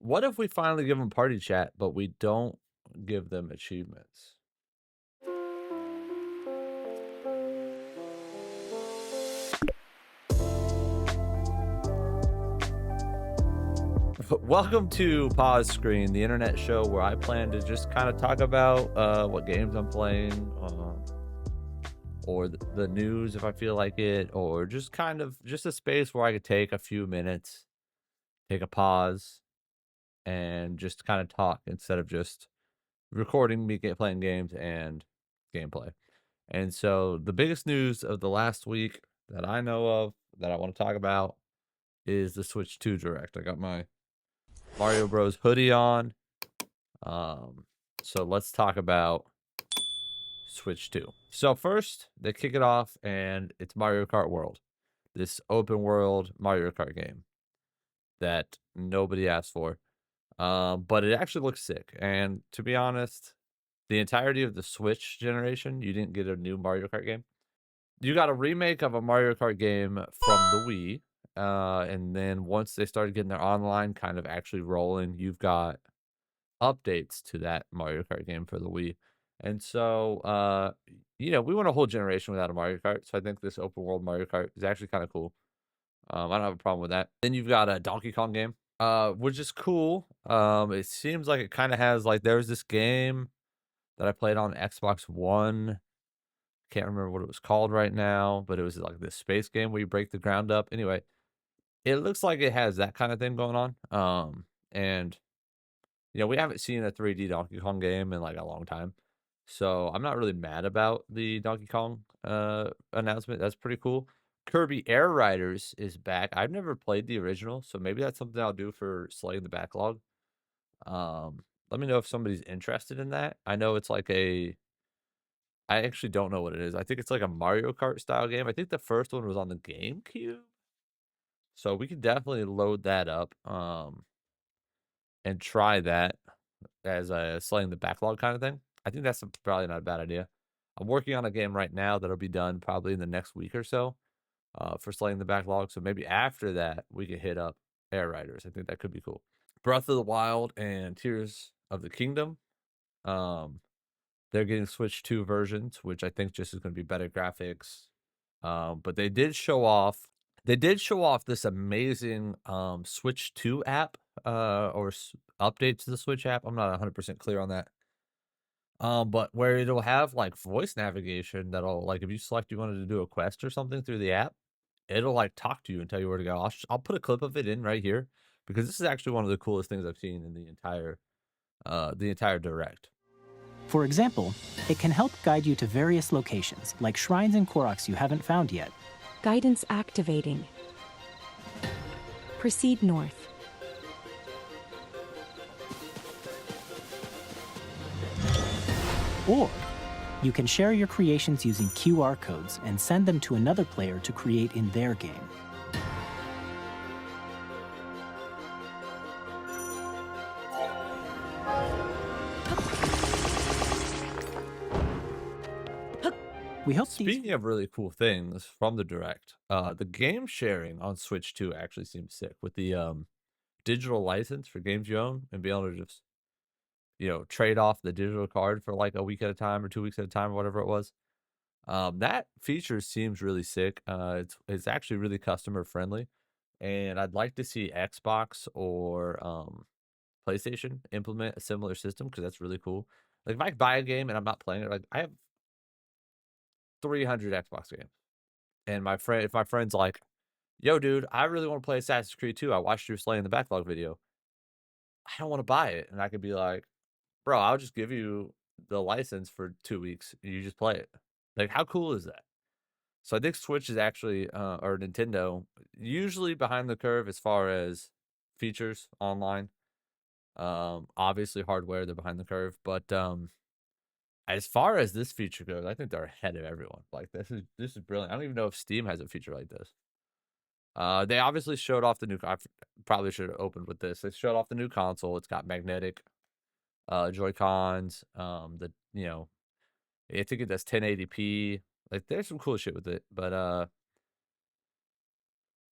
What if we finally give them party chat, but we don't give them achievements? Welcome to Pause Screen, the internet show where I plan to just kind of talk about what games I'm playing, or the news if I feel like it, or just kind of just a space where I could take a few minutes, take a pause, and just kind of talk instead of just recording me playing games and gameplay. And so the biggest news of the last week that I know of that I want to talk about is the Switch 2 Direct. I got my Mario Bros hoodie on. Um, so let's talk about Switch 2. So first, they kick it off and it's Mario Kart World. This open world Mario Kart game that nobody asked for. But it actually looks sick. And to be honest, the entirety of the Switch generation, you didn't get a new Mario Kart game. You got a remake of a Mario Kart game from the Wii. And then once they started getting their online kind of actually rolling, you've got updates to that Mario Kart game for the Wii. And so, we went a whole generation without a Mario Kart. So I think this open world Mario Kart is actually kind of cool. I don't have a problem with that. Then you've got a Donkey Kong game, which is cool. It seems like it kind of has like there's this game that I played on Xbox One. Can't remember what it was called right now, but it was like this space game where you break the ground up. Anyway, it looks like it has that kind of thing going on. And we haven't seen a 3D Donkey Kong game in like a long time. So I'm not really mad about the Donkey Kong announcement. That's pretty cool. Kirby Air Riders is back. I've never played the original, so maybe that's something I'll do for slaying the backlog. Let me know if somebody's interested in that. I know it's like I actually don't know what it is. I think it's like a Mario Kart style game. I think the first one was on the GameCube. So we could definitely load that up and try that as a slaying the backlog kind of thing. I think that's probably not a bad idea. I'm working on a game right now that'll be done probably in the next week or so for slaying the backlog. So maybe after that, we could hit up Air Riders. I think that could be cool. Breath of the Wild and Tears of the Kingdom. They're getting Switch 2 versions, which I think just is going to be better graphics. But they did show off this amazing Switch 2 app or update to the Switch app. I'm not 100% clear on that. But where it'll have like voice navigation that'll like if you select you wanted to do a quest or something through the app, it'll like talk to you and tell you where to go. I'll put a clip of it in right here because this is actually one of the coolest things I've seen in the entire direct. For example, it can help guide you to various locations, like shrines and Koroks you haven't found yet. Guidance activating. Proceed north. Or you can share your creations using QR codes and send them to another player to create in their game. We hope Speaking of really cool things from the direct, the game sharing on Switch 2 actually seems sick with the digital license for games you own and be able to just trade off the digital card for like a week at a time or 2 weeks at a time or whatever it was. That feature seems really sick. It's actually really customer friendly, and I'd like to see Xbox or PlayStation implement a similar system because that's really cool. Like if I buy a game and I'm not playing it, like I have 300 Xbox games, and if my friend's like, "Yo, dude, I really want to play Assassin's Creed 2. I watched your Slaying the Backlog video. I don't want to buy it," and I could be like, "Bro, I'll just give you the license for 2 weeks. And you just play it." Like, how cool is that? So I think Switch is actually, or Nintendo, usually behind the curve as far as features online. Obviously hardware, they're behind the curve, but as far as this feature goes, I think they're ahead of everyone. Like this is brilliant. I don't even know if Steam has a feature like this. They obviously showed off the new. I probably should have opened with this. They showed off the new console. It's got magnetic Joy Cons. I think it does 1080p. Like there's some cool shit with it. But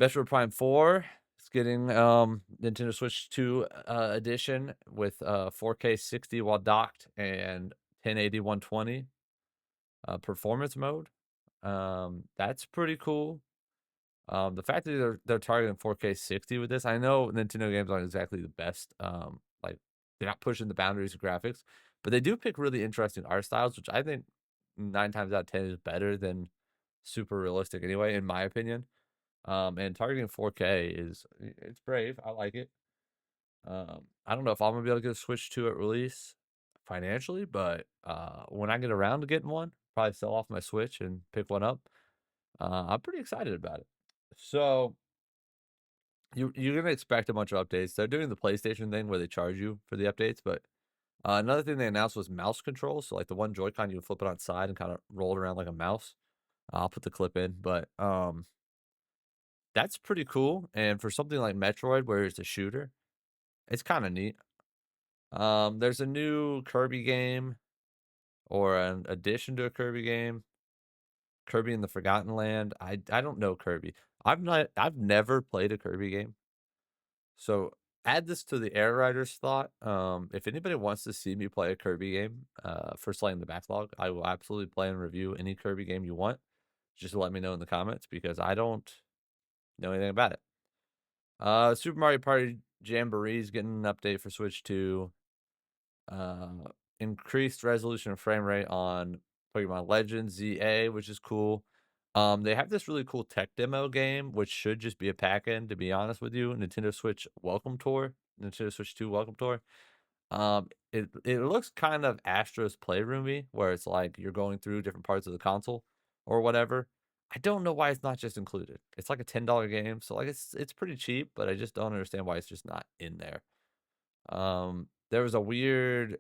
Metroid Prime 4 It's getting Nintendo Switch 2 edition with 4K 60 while docked and 1080 120 performance mode. That's pretty cool. The fact that they're targeting 4K 60 with this, I know Nintendo games aren't exactly the best. Like they're not pushing the boundaries of graphics, but they do pick really interesting art styles, which I think 9 times out of 10 is better than super realistic anyway, in my opinion. And targeting 4K it's brave. I like it. I don't know if I'm gonna be able to get a Switch 2 at release financially, but when I get around to getting one, probably sell off my Switch and pick one up. I'm pretty excited about it. So you're gonna expect a bunch of updates. They're doing the PlayStation thing where they charge you for the updates, but another thing they announced was mouse controls. So like the one Joy-Con, you can flip it on side and kind of roll it around like a mouse. I'll put the clip in, but that's pretty cool. And for something like Metroid, where it's a shooter, it's kind of neat. There's a new Kirby game or an addition to a Kirby game, Kirby in the Forgotten Land. I don't know Kirby. I've never played a Kirby game. So add this to the Air Riders thought. If anybody wants to see me play a Kirby game, for Slaying the Backlog, I will absolutely play and review any Kirby game you want. Just let me know in the comments because I don't know anything about it. Super Mario Party Jamboree is getting an update for Switch 2. Increased resolution and frame rate on Pokemon Legends ZA, which is cool. They have this really cool tech demo game, which should just be a pack-in, to be honest with you. Nintendo Switch Welcome Tour, Nintendo Switch 2 Welcome Tour. It looks kind of Astro's Playroomy, where it's like you're going through different parts of the console or whatever. I don't know why it's not just included. It's like a $10 game, so like it's pretty cheap, but I just don't understand why it's just not in there. There was a weird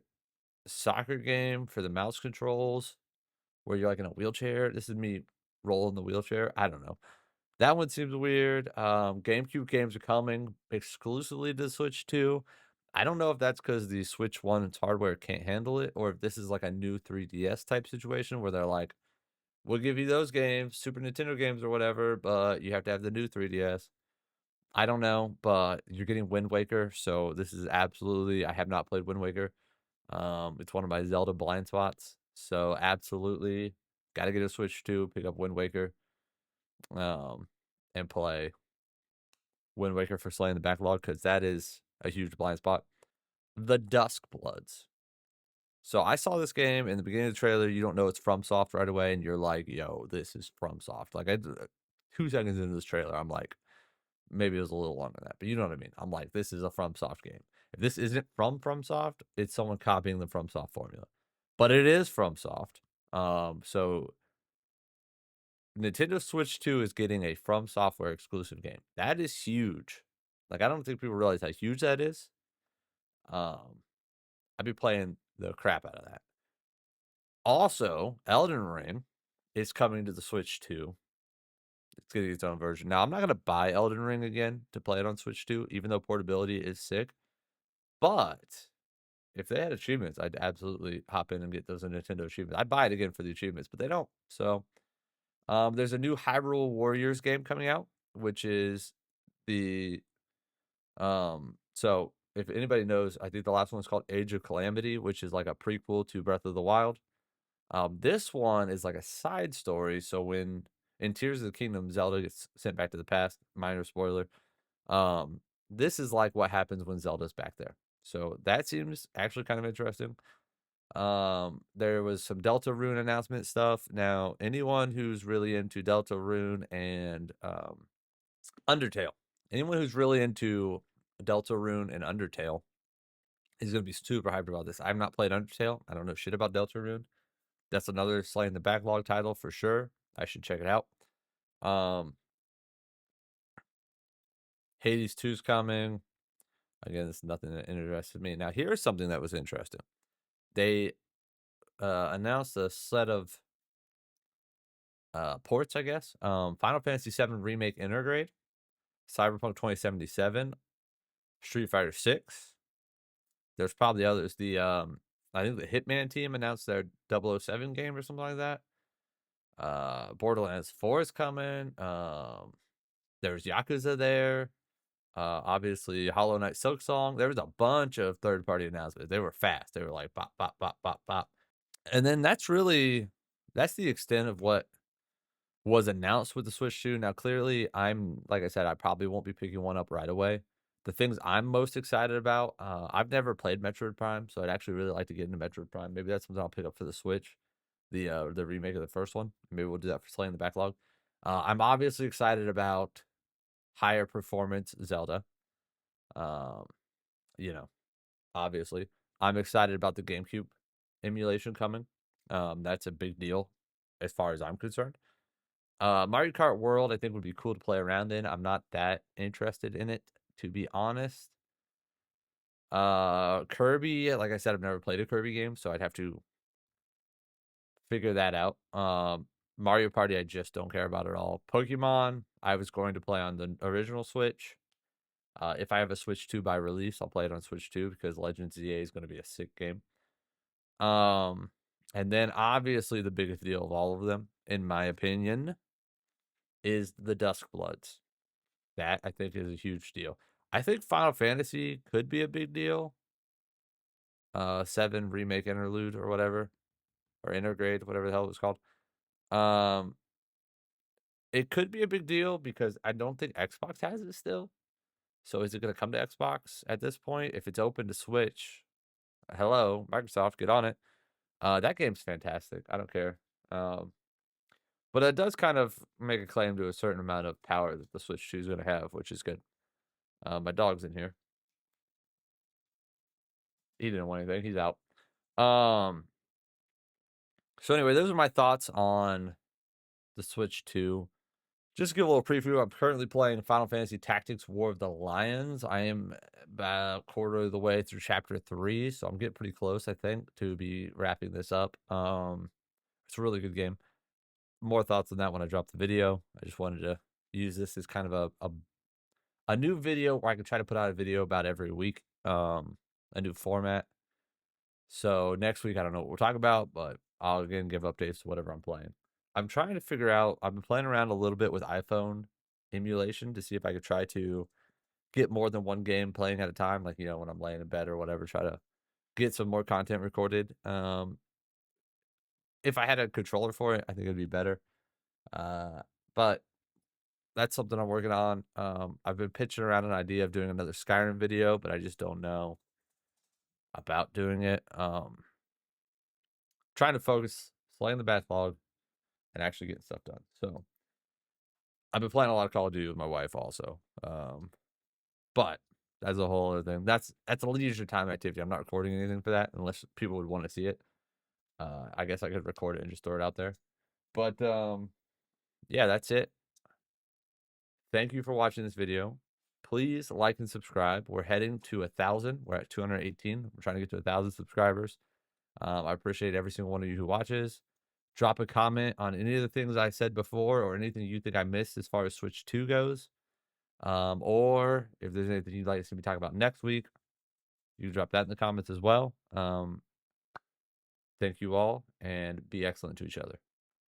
soccer game for the mouse controls where you're like in a wheelchair. This is me rolling the wheelchair. I don't know. That one seems weird. GameCube games are coming exclusively to Switch 2. I don't know if that's because the Switch 1's hardware can't handle it, or if this is like a new 3DS type situation where they're like, we'll give you those games, Super Nintendo games or whatever, but you have to have the new 3DS. I don't know, but you're getting Wind Waker, so this is absolutely, I have not played Wind Waker. It's one of my Zelda blind spots, so absolutely got to get a Switch 2, pick up Wind Waker, and play Wind Waker for Slaying the Backlog because that is a huge blind spot. The Duskbloods. So I saw this game in the beginning of the trailer. You don't know it's FromSoft right away, and you're like, "Yo, this is FromSoft." Like 2 seconds into this trailer, I'm like, maybe it was a little longer than that, but you know what I mean. I'm like, this is a FromSoft game. If this isn't from FromSoft, it's someone copying the FromSoft formula. But it is FromSoft. So Nintendo Switch 2 is getting a From Software exclusive game. That is huge. Like, I don't think people realize how huge that is. I'd be playing the crap out of that. Also, Elden Ring is coming to the Switch 2. It's getting its own version. Now, I'm not going to buy Elden Ring again to play it on Switch 2, even though portability is sick. But if they had achievements, I'd absolutely hop in and get those Nintendo achievements. I'd buy it again for the achievements, but they don't. So there's a new Hyrule Warriors game coming out, which is the so if anybody knows, I think the last one was called Age of Calamity, which is like a prequel to Breath of the Wild. This one is like a side story. So when in Tears of the Kingdom, Zelda gets sent back to the past, minor spoiler. This is like what happens when Zelda's back there. So that seems actually kind of interesting. There was some Deltarune announcement stuff. Now, anyone who's really into Deltarune and Undertale, anyone who's really into Deltarune and Undertale is going to be super hyped about this. I've not played Undertale. I don't know shit about Deltarune. That's another Slaying the Backlog title for sure. I should check it out. Hades 2's coming. Again, this is nothing that interested me. Now, here's something that was interesting. They announced a set of ports, I guess. Final Fantasy VII Remake Intergrade, Cyberpunk 2077, Street Fighter 6. There's probably others. I think the Hitman team announced their 007 game or something like that. Borderlands 4 is coming. There's Yakuza there. Obviously, Hollow Knight Silk Song. There was a bunch of third-party announcements. They were fast. They were like bop, bop, bop, bop, bop. And then that's the extent of what was announced with the Switch 2. Now, clearly, like I said, I probably won't be picking one up right away. The things I'm most excited about, I've never played Metroid Prime, so I'd actually really like to get into Metroid Prime. Maybe that's something I'll pick up for the Switch, the remake of the first one. Maybe we'll do that for Slaying the Backlog. I'm obviously excited about higher performance Zelda. Um, you know, obviously, I'm excited about the GameCube emulation coming. That's a big deal as far as I'm concerned. Mario Kart World, I think, would be cool to play around in. I'm not that interested in it, to be honest. Kirby, like I said, I've never played a Kirby game, so I'd have to figure that out. Mario Party, I just don't care about at all. Pokemon, I was going to play on the original Switch. If I have a Switch 2 by release, I'll play it on Switch 2 because Legends ZA is going to be a sick game. And then obviously the biggest deal of all of them, in my opinion, is the Duskbloods. That I think is a huge deal. I think Final Fantasy could be a big deal. 7 Remake Interlude or whatever, or Intergrade, whatever the hell it was called. It could be a big deal because I don't think Xbox has it still. So is it going to come to Xbox at this point? If it's open to Switch, hello, Microsoft, get on it. That game's fantastic. I don't care. But it does kind of make a claim to a certain amount of power that the Switch 2 is going to have, which is good. My dog's in here. He didn't want anything. He's out. So anyway, those are my thoughts on the Switch 2. Just to give a little preview, I'm currently playing Final Fantasy Tactics War of the Lions. I am about a quarter of the way through Chapter 3, so I'm getting pretty close, I think, to be wrapping this up. It's a really good game. More thoughts on that when I drop the video. I just wanted to use this as kind of a new video where I can try to put out a video about every week, a new format. So next week, I don't know what we'll talk about, but I'll again give updates to whatever I'm playing. I'm trying to figure out, I've been playing around a little bit with iPhone emulation to see if I could try to get more than one game playing at a time, like, when I'm laying in bed or whatever, try to get some more content recorded. If I had a controller for it, I think it'd be better. But that's something I'm working on. I've been pitching around an idea of doing another Skyrim video, but I just don't know about doing it. Trying to focus, slaying the backlog, and actually getting stuff done. So I've been playing a lot of Call of Duty with my wife also. But that's a whole other thing. That's a leisure time activity. I'm not recording anything for that unless people would want to see it. I guess I could record it and just throw it out there. But yeah, that's it. Thank you for watching this video. Please like and subscribe. We're heading to 1,000. We're at 218. We're trying to get to 1,000 subscribers. I appreciate every single one of you who watches. Drop a comment on any of the things I said before or anything you think I missed as far as Switch 2 goes. Or if there's anything you'd like to see me talk about next week, you can drop that in the comments as well. Thank you all, and be excellent to each other.